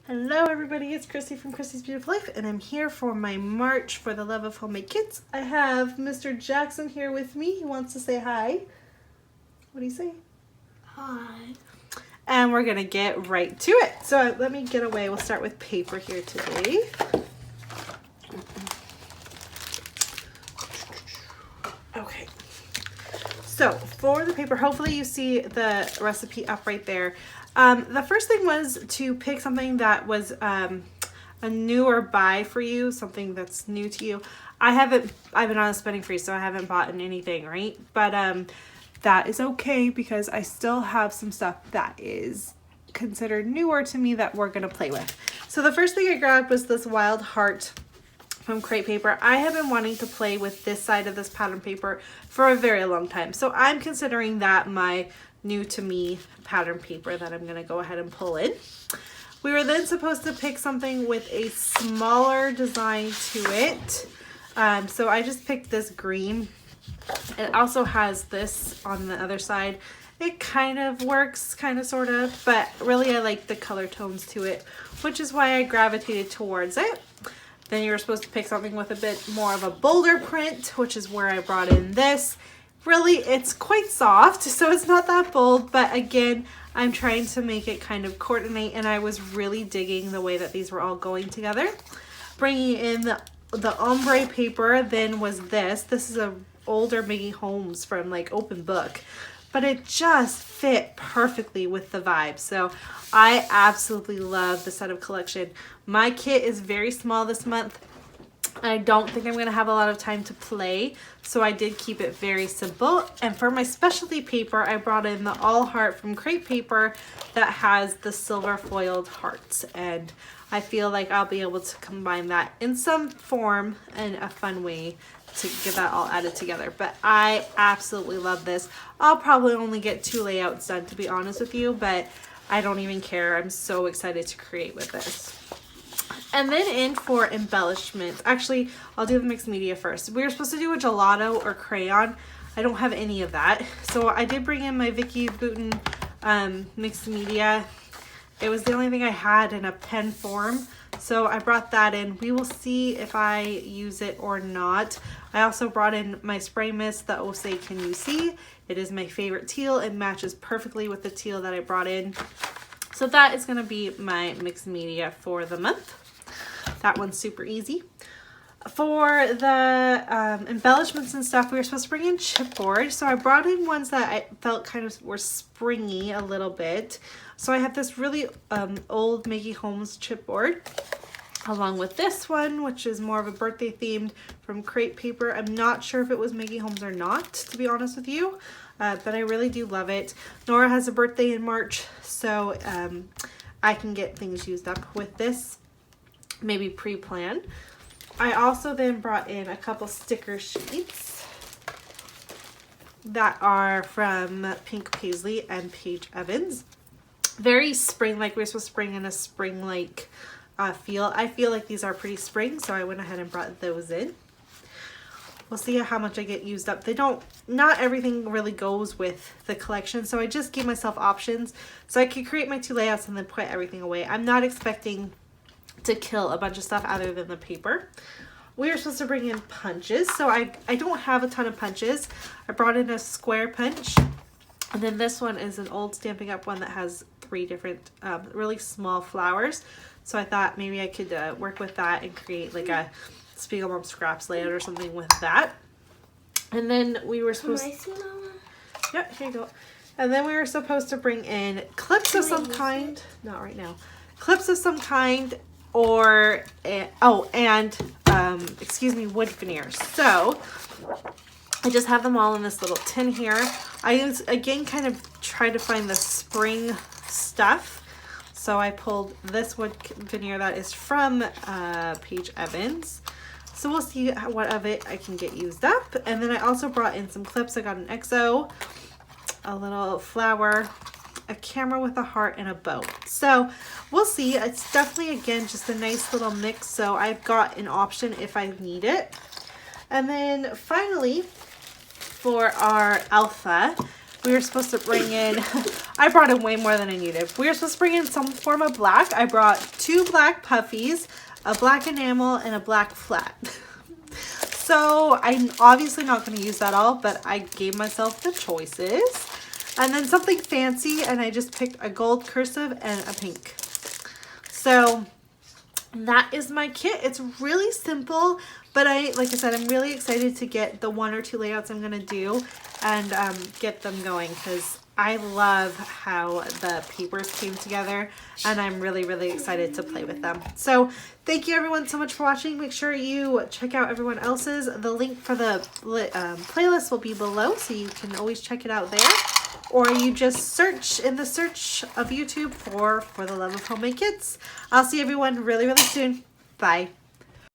Hello everybody, it's Chrissy from Chrissy's Beautiful Life, and I'm here for my March for the Love of Homemade Kits. I have Mr. Jackson here with me. He wants to say hi. What do you say? Hi. And we're gonna get right to it. So let me get away. We'll start with paper here today. Okay. So for the paper, hopefully you see the recipe up right there. The first thing was to pick something that was a newer buy for you, something that's new to you. I've been on a spending freeze, so I haven't bought anything, right? But that is okay because I still have some stuff that is considered newer to me that we're gonna play with. So the first thing I grabbed was this Wild Heart from Crate Paper. I have been wanting to play with this side of this pattern paper for a very long time. So I'm considering that my new to me pattern paper that I'm gonna go ahead and pull in. We were then supposed to pick something with a smaller design to it. So I just picked this green. It also has this on the other side. It kind of works, kind of, sort of, but really I like the color tones to it, which is why I gravitated towards it. Then you were supposed to pick something with a bit more of a bolder print, which is where I brought in this. Really, it's quite soft, so it's not that bold, but again, I'm trying to make it kind of coordinate, and I was really digging the way that these were all going together. Bringing in the ombre paper then was this. This is a older Maggie Holmes from like Open Book, but it just fit perfectly with the vibe. So I absolutely love the set of collection. My kit is very small this month. I don't think I'm going to have a lot of time to play, so I did keep it very simple. And for my specialty paper, I brought in the All Heart from Crate Paper that has the silver foiled hearts, and I feel like I'll be able to combine that in some form in a fun way to get that all added together. But I absolutely love this. I'll probably only get 2 layouts done, to be honest with you, but I don't even care. I'm so excited to create with this. And then in for embellishments, actually, I'll do the mixed media first. We were supposed to do a gelato or crayon. I don't have any of that. So I did bring in my Vicki Boutin mixed media. It was the only thing I had in a pen form, so I brought that in. We will see if I use it or not. I also brought in my spray mist, the Osei Can You See? It is my favorite teal. It matches perfectly with the teal that I brought in. So that is going to be my mixed media for the month. That one's super easy. For the embellishments and stuff, we were supposed to bring in chipboard. So I brought in ones that I felt kind of were springy a little bit. So I have this really old Maggie Holmes chipboard, along with this one, which is more of a birthday themed from Crate Paper. I'm not sure if it was Maggie Holmes or not, to be honest with you, but I really do love it. Nora has a birthday in March, so I can get things used up with this, maybe pre-plan. I also then brought in a couple sticker sheets that are from Pink Paisley and Paige Evans. Very spring-like. We're supposed to bring in a spring-like feel. I feel like these are pretty spring, so I went ahead and brought those in. We'll see how much I get used up. Not everything really goes with the collection, so I just gave myself options so I could create my 2 layouts and then put everything away. I'm not expecting to kill a bunch of stuff other than the paper. We were supposed to bring in punches, so I don't have a ton of punches. I brought in a square punch, and then this one is an old Stampin' Up one that has 3 different really small flowers. So I thought maybe I could work with that and create like a Spiegelbaum Scraps layout or something with that. And then we were supposed to... Yeah, here you go. And then we were supposed to bring in clips of some kind. Not right now. Clips of some kind, or excuse me, wood veneers. So I just have them all in this little tin here. I again kind of try to find the spring stuff. So I pulled this wood veneer that is from Paige Evans. So we'll see what of it I can get used up. And then I also brought in some clips. I got an XO, a little flower, a camera with a heart, and a bow. So we'll see. It's definitely, again, just a nice little mix. So I've got an option if I need it. And then finally, for our alpha, we were supposed to bring in, I brought in way more than I needed. We were supposed to bring in some form of black. I brought 2 black puffies, a black enamel, and a black flat. So I'm obviously not going to use that all, but I gave myself the choices. And then something fancy, and I just picked a gold cursive and a pink. So that is my kit. It's really simple, but like I said, I'm really excited to get the 1 or 2 layouts I'm going to do and get them going, because I love how the papers came together, and I'm really, really excited to play with them. So thank you everyone so much for watching. Make sure you check out everyone else's. The link for the playlist will be below, so you can always check it out there. Or you just search in the search of YouTube for the Love of Homemade Kits. I'll see everyone really, really soon. Bye.